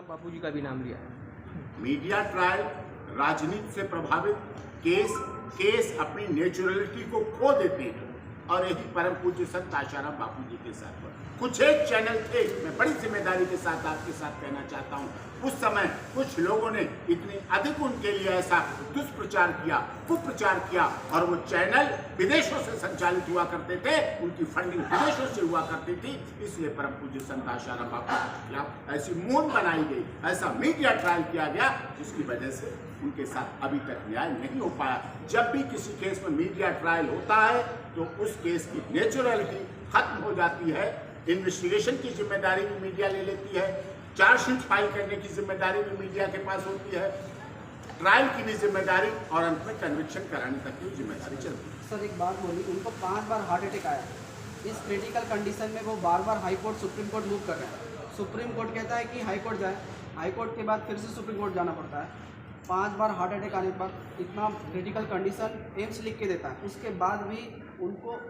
बापूजी का भी नाम लिया है। मीडिया ट्रायल राजनीति से प्रभावित केस अपनी नेचुरलिटी को खो देते हैं और यही परम पूज्य संत आशाराम बापूजी के साथ हुआ। कुछ एक चैनल थे, मैं बड़ी जिम्मेदारी के साथ आपके साथ कहना चाहता हूँ, उस समय कुछ लोगों ने इतनी अधिक उनके लिए ऐसा दुष्प्रचार किया, कुप्रचार किया और वो चैनल विदेशों से संचालित हुआ करते थे, उनकी फंडिंग विदेशों से हुआ करती थी। इसलिए परम पूज्य संत आशाराम बापू के खिलाफ ऐसी मुहिम बनाई गई, ऐसा मीडिया ट्रायल किया गया, जिसकी वजह से उनके साथ अभी तक न्याय नहीं हो पाया। जब भी किसी केस में मीडिया ट्रायल होता है तो उस केस की नेचुरलिटी खत्म हो जाती है। इन्वेस्टिगेशन की जिम्मेदारी भी मीडिया ले लेती है, चार्जशीट फाइल करने की जिम्मेदारी भी मीडिया के पास होती है, ट्रायल की भी जिम्मेदारी और अंत में कन्विक्शन कराने तक की जिम्मेदारी चलती है। सर एक बात बोली, उनको 5 बार हार्ट अटैक आया, इस क्रिटिकल कंडीशन में वो बार बार high court supreme court move कर रहे हैं। सुप्रीम कोर्ट कहता है कि हाई कोर्ट जाए, हाई कोर्ट के बाद फिर से सुप्रीम कोर्ट जाना पड़ता है। 5 बार हार्ट अटैक आने पर इतना क्रिटिकल कंडीशन एम्स लिख के देता है, उसके बाद भी उनको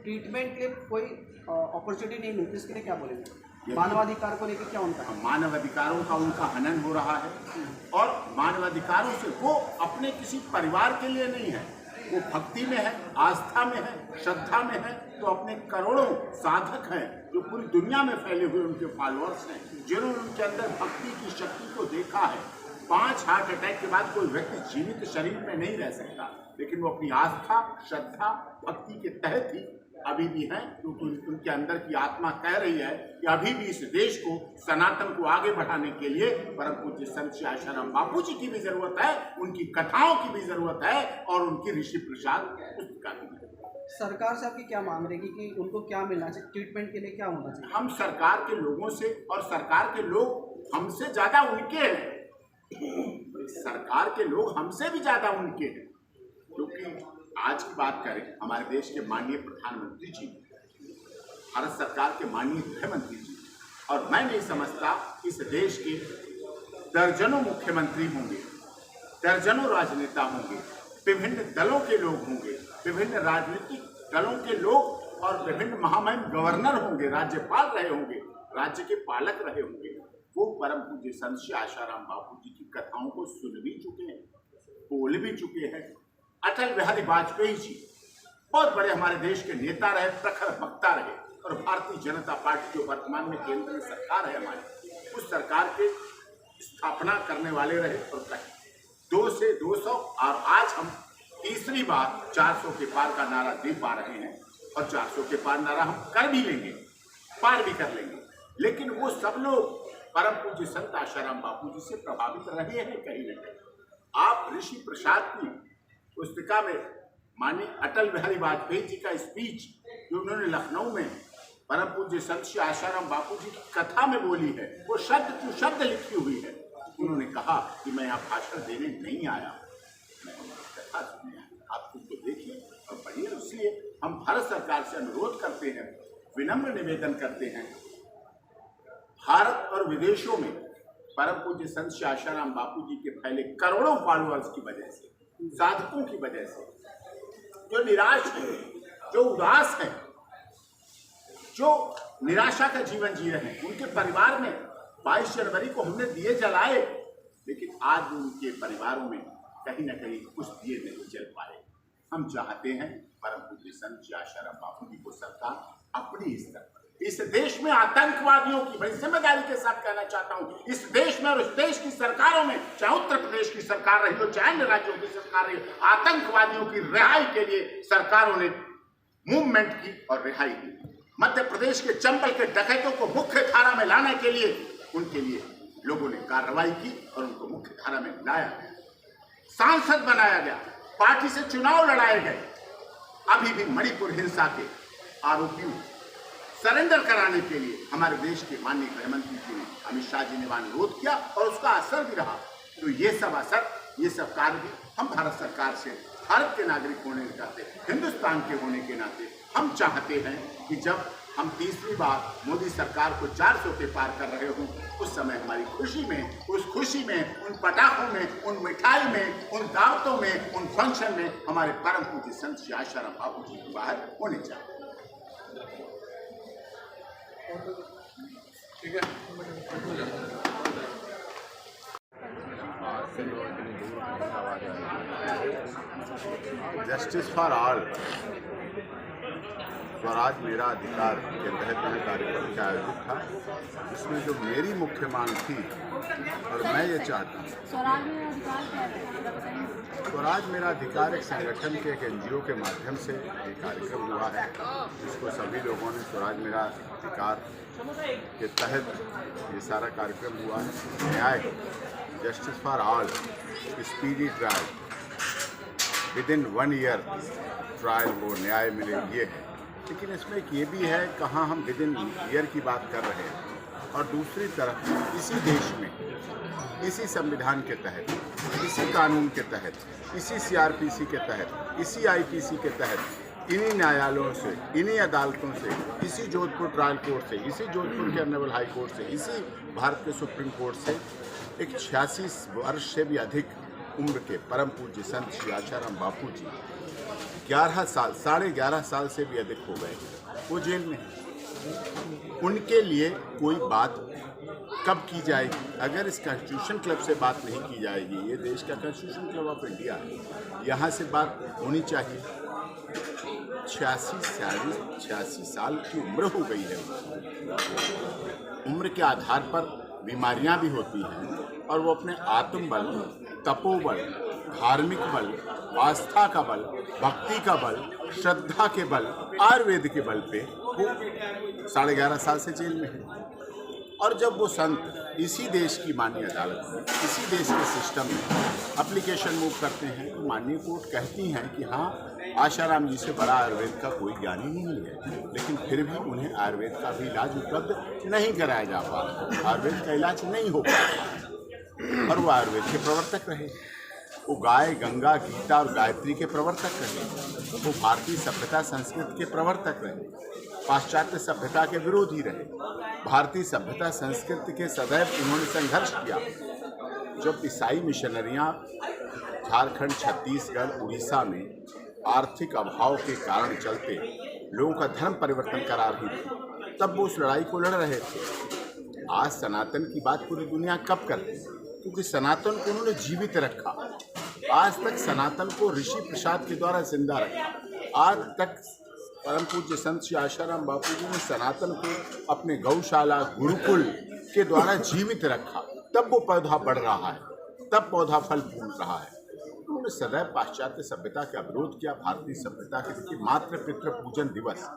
ट्रीटमेंट के कोई अपॉर्चुनिटी नहीं मिलती। इसके लिए क्या बोलेंगे? मानवाधिकार को लेकर क्या उनका? मानवाधिकारों का उनका हनन हो रहा है और मानवाधिकारों से वो अपने किसी परिवार के लिए नहीं है, वो भक्ति में है, आस्था में है, श्रद्धा में है, तो अपने करोड़ों साधक हैं जो पूरी दुनिया में फैले हुए उनके फॉलोअर्स हैं, जिन्होंने उनके अंदर भक्ति की शक्ति को देखा है। 5 हार्ट अटैक के बाद कोई व्यक्ति जीवित शरीर में नहीं रह सकता, लेकिन वो अपनी आस्था, श्रद्धा, भक्ति के तहत ही अभी भी हैं, क्योंकि उनके अंदर की आत्मा कह रही है कि अभी भी इस देश को, सनातन को आगे बढ़ाने के लिए परम पूज्य संत श्री आशाराम बापूजी की भी जरूरत है, उनकी कथाओं की भी जरूरत है और उनकी ऋषि प्रसाद पुस्तका की भी जरूरत है। सरकार से आपकी क्या मांग रहेगी कि उनको क्या मिलना चाहिए, ट्रीटमेंट के लिए क्या होना चाहिए? हम सरकार के लोगों से, और सरकार के लोग हमसे ज्यादा उनके हैं, सरकार के लोग हमसे भी ज्यादा उनके हैं, क्योंकि आज की बात करें, हमारे देश के माननीय प्रधानमंत्री जी, भारत सरकार के माननीय गृहमंत्री जी, और मैं नहीं समझता इस देश के दर्जनों मुख्यमंत्री होंगे, दर्जनों राजनेता होंगे, विभिन्न दलों के लोग होंगे, विभिन्न राजनीतिक दलों के लोग और विभिन्न महामहिम गवर्नर होंगे, राज्यपाल रहे होंगे, राज्य के पालक रहे होंगे, वो परम पूज्य संत श्री आशाराम बापू जी की कथाओं को सुन भी चुके हैं, बोल भी चुके हैं। अटल बिहारी वाजपेयी जी बहुत बड़े हमारे देश के नेता रहे, प्रखर वक्ता रहे, और भारतीय जनता पार्टी जो वर्तमान में केंद्र में सरकार है हमारी, उस सरकार के स्थापना करने वाले रहे और कहे 2 से 200, और आज हम तीसरी बार 400 के पार का नारा दे पा रहे हैं, और 400 के पार नारा हम कर भी लेंगे, पार भी कर लेंगे। लेकिन वो सब लोग परम पूज्य संत आशाराम बापू जी से प्रभावित रहे हैं कहीं न कहीं। आप ऋषि प्रसाद की पुस्तिका में माननीय अटल बिहारी वाजपेयी जी का स्पीच जो उन्होंने लखनऊ में परम पूज्य संत श्री आशाराम बापू जी की कथा में बोली है, वो शब्द टू शब्द लिखी हुई है। उन्होंने कहा कि मैं यहाँ भाषण देने नहीं आया, मैं कथा सुनने आया। आप खुद को देखिए और पढ़िए। इसलिए हम भारत सरकार से अनुरोध करते हैं, विनम्र निवेदन करते हैं, भारत और विदेशों में परम पूज्य संत श्री आशाराम बापू जी के फैले करोड़ों फॉलोअर्स की वजह से, साधकों की वजह से, जो निराश हैं, जो उदास हैं, जो निराशा का जीवन जी रहे हैं, उनके परिवार में 22 जनवरी को हमने दिए जलाए, लेकिन आज उनके परिवारों में कहीं ना कहीं कुछ दिए नहीं जल पाए। हम चाहते हैं परम पूज्य संत श्री आशाराम बापू जी को सरकार अपनी स्तर पर, इस देश में आतंकवादियों की, बड़ी जिम्मेदारी के साथ कहना चाहता हूं, इस देश में और उस देश की सरकारों में, चाहे उत्तर प्रदेश की सरकार रही हो, चाहे अन्य राज्यों की सरकार रही हो, आतंकवादियों की रिहाई के लिए सरकारों ने मूवमेंट की और रिहाई की। मध्य प्रदेश के चंबल के डकैतों को मुख्य धारा में लाने के लिए उनके लिए लोगों ने कार्रवाई की और उनको मुख्य धारा में लाया गया, सांसद बनाया गया, पार्टी से चुनाव लड़ाए गए। अभी भी मणिपुर हिंसा के आरोपियों सरेंडर कराने के लिए हमारे देश के माननीय गृहमंत्री जी ने, अमित शाह जी ने अनुरोध किया और उसका असर भी रहा। तो ये सब असर, ये सब कार्य भी हम भारत सरकार से, भारत के नागरिक होने के नाते, हिंदुस्तान के होने के नाते हम चाहते हैं कि जब हम तीसरी बार मोदी सरकार को 400 के पार कर रहे हों, उस समय हमारी खुशी में, उस खुशी में, उन पटाखों में, उन मिठाई में, उन दावतों में, उन फंक्शन में हमारे परम पूज्य संत श्री आशाराम बापू जी की बाहर होने चाहिए। ठीक है। जस्टिस फॉर ऑल, स्वराज मेरा अधिकार के तहत यह कार्यक्रम का आयोजित था, जिसमें जो मेरी मुख्य मांग थी और मैं ये चाहता हूँ, स्वराज मेरा अधिकार क्या है? स्वराज मेरा अधिकार एक संगठन के एक NGO के माध्यम से ये कार्यक्रम हुआ है, जिसको सभी लोगों ने स्वराज मेरा अधिकार के तहत ये सारा कार्यक्रम हुआ है। न्याय, justice for all, speedy trial, with in 1 year trial को न्याय मिले, ये है। लेकिन इसमें एक ये भी है, कहाँ हम विद इन ईयर की बात कर रहे हैं और दूसरी तरफ इसी देश में, इसी संविधान के तहत, इसी कानून के तहत, इसी CRPC के तहत, इसी IPC के तहत, इन्हीं न्यायालयों से, इन्हीं अदालतों से, इसी जोधपुर ट्रायल कोर्ट से, इसी जोधपुर के ऑनरेबल हाई कोर्ट से, इसी भारत के सुप्रीम कोर्ट से एक 86 वर्ष से भी अधिक उम्र के परम पूज्य संत श्री आशाराम बापू जी 11 साल, 11.5 साल से भी अधिक हो गए, वो जेल में हैं। उनके लिए कोई बात कब की जाएगी? अगर इस कॉन्स्टिट्यूशन क्लब से बात नहीं की जाएगी, ये देश का कॉन्स्टिट्यूशन क्लब ऑफ इंडिया है, यहाँ से बात होनी चाहिए। 86 साल की उम्र हो गई है। उम्र के आधार पर बीमारियां भी होती हैं और वो अपने आत्मबल, तपोबल, धार्मिक बल, आस्था का बल, भक्ति का बल, श्रद्धा के बल, आयुर्वेद के बल पे वो 11.5 साल से जेल में है। और जब वो संत इसी देश की माननीय अदालत में, इसी देश के सिस्टम में एप्लीकेशन मूव करते हैं, तो माननीय कोर्ट कहती हैं कि हाँ, आशाराम जी से बड़ा आयुर्वेद का कोई ज्ञानी नहीं है, लेकिन फिर भी उन्हें आयुर्वेद का भी इलाज उपलब्ध नहीं कराया जा पा रहा, आयुर्वेद का इलाज नहीं हो पा रहा, और वो आयुर्वेद के प्रवर्तक रहे। वो गाय, गंगा, गीता और गायत्री के प्रवर्तक रहे। वो भारतीय सभ्यता संस्कृति के प्रवर्तक रहे, पाश्चात्य सभ्यता के विरोधी रहे। भारतीय सभ्यता संस्कृति के सदैव उन्होंने संघर्ष किया। जब ईसाई मिशनरियाँ झारखंड, छत्तीसगढ़, उड़ीसा में आर्थिक अभाव के कारण चलते लोगों का धर्म परिवर्तन करा रही थी, तब वो उस लड़ाई को लड़ रहे थे। आज सनातन की बात पूरी दुनिया कब करती है? क्योंकि सनातन को उन्होंने जीवित रखा। आज तक सनातन को ऋषि प्रसाद के द्वारा जिंदा रखा। आज तक परम पूज्य संत श्री आशाराम बापू जी ने सनातन को अपने गौशाला, गुरुकुल के द्वारा जीवित रखा। तब वो पौधा बढ़ रहा है, तब पौधा फल फूल रहा है। उन्होंने सदैव पाश्चात्य सभ्यता का विरोध किया। भारतीय सभ्यता के देखिए, मातृ पितृ पूजन दिवस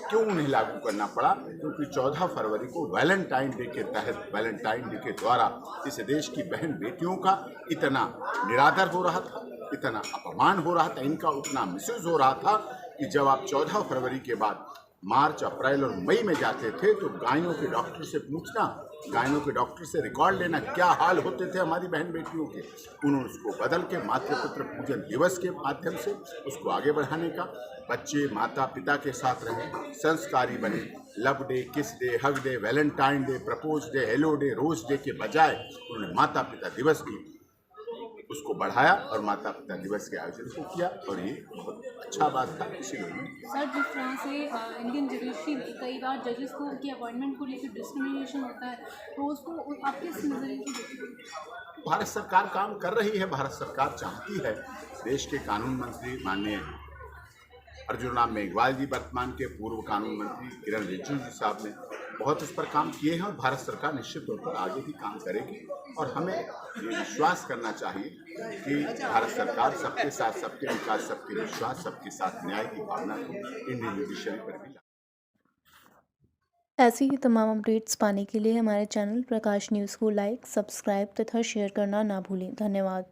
क्यों उन्हें लागू करना पड़ा? क्योंकि 14 फरवरी को वैलेंटाइन डे के तहत, वैलेंटाइन डे के द्वारा इस देश की बहन बेटियों का इतना निरादर हो रहा था, इतना अपमान हो रहा था, इनका उतना मिसयूज हो रहा था कि जब आप 14 फरवरी के बाद मार्च, अप्रैल और मई में जाते थे तो गायों के डॉक्टर से पूछना, गायों के डॉक्टर से रिकॉर्ड लेना, क्या हाल होते थे हमारी बहन बेटियों के। उन्होंने उसको बदल के मातृपुत्र पूजन दिवस के माध्यम से उसको आगे बढ़ाने का, बच्चे माता पिता के साथ रहें, संस्कारी बने। Love day, kiss day, hug day, Valentine day, propose day, hello day, rose day के बजाय उन्होंने माता पिता दिवस भी उसको बढ़ाया और माता पिता दिवस के आयोजन को किया, और ये बहुत अच्छा बात था। इसीलिए सर, जिस तरह से इंडियन जुडिशरी में कई बार जजेस को उनकी अपॉइंटमेंट को लेकर डिस्क्रिमिनेशन होता है, तो उसको आप किस नज़रिए से देखते हैं? भारत सरकार काम कर रही है। भारत सरकार चाहती है, देश के कानून मंत्री माननीय अर्जुन राम मेघवाल जी, वर्तमान के पूर्व कानून मंत्री किरण रिजिजू जी साहब ने बहुत इस पर काम किए हैं, और भारत सरकार निश्चित तौर पर आगे भी काम करेगी। और हमें ये विश्वास करना चाहिए कि भारत सरकार सबके साथ, सबके विकास, सबके विश्वास, सबके साथ न्याय की भावना को इंडियन जुडिशरी पर भी। ऐसी ही तमाम अपडेट्स पाने के लिए हमारे चैनल प्रकाश न्यूज़ को लाइक, सब्सक्राइब तथा शेयर करना ना भूलें। धन्यवाद।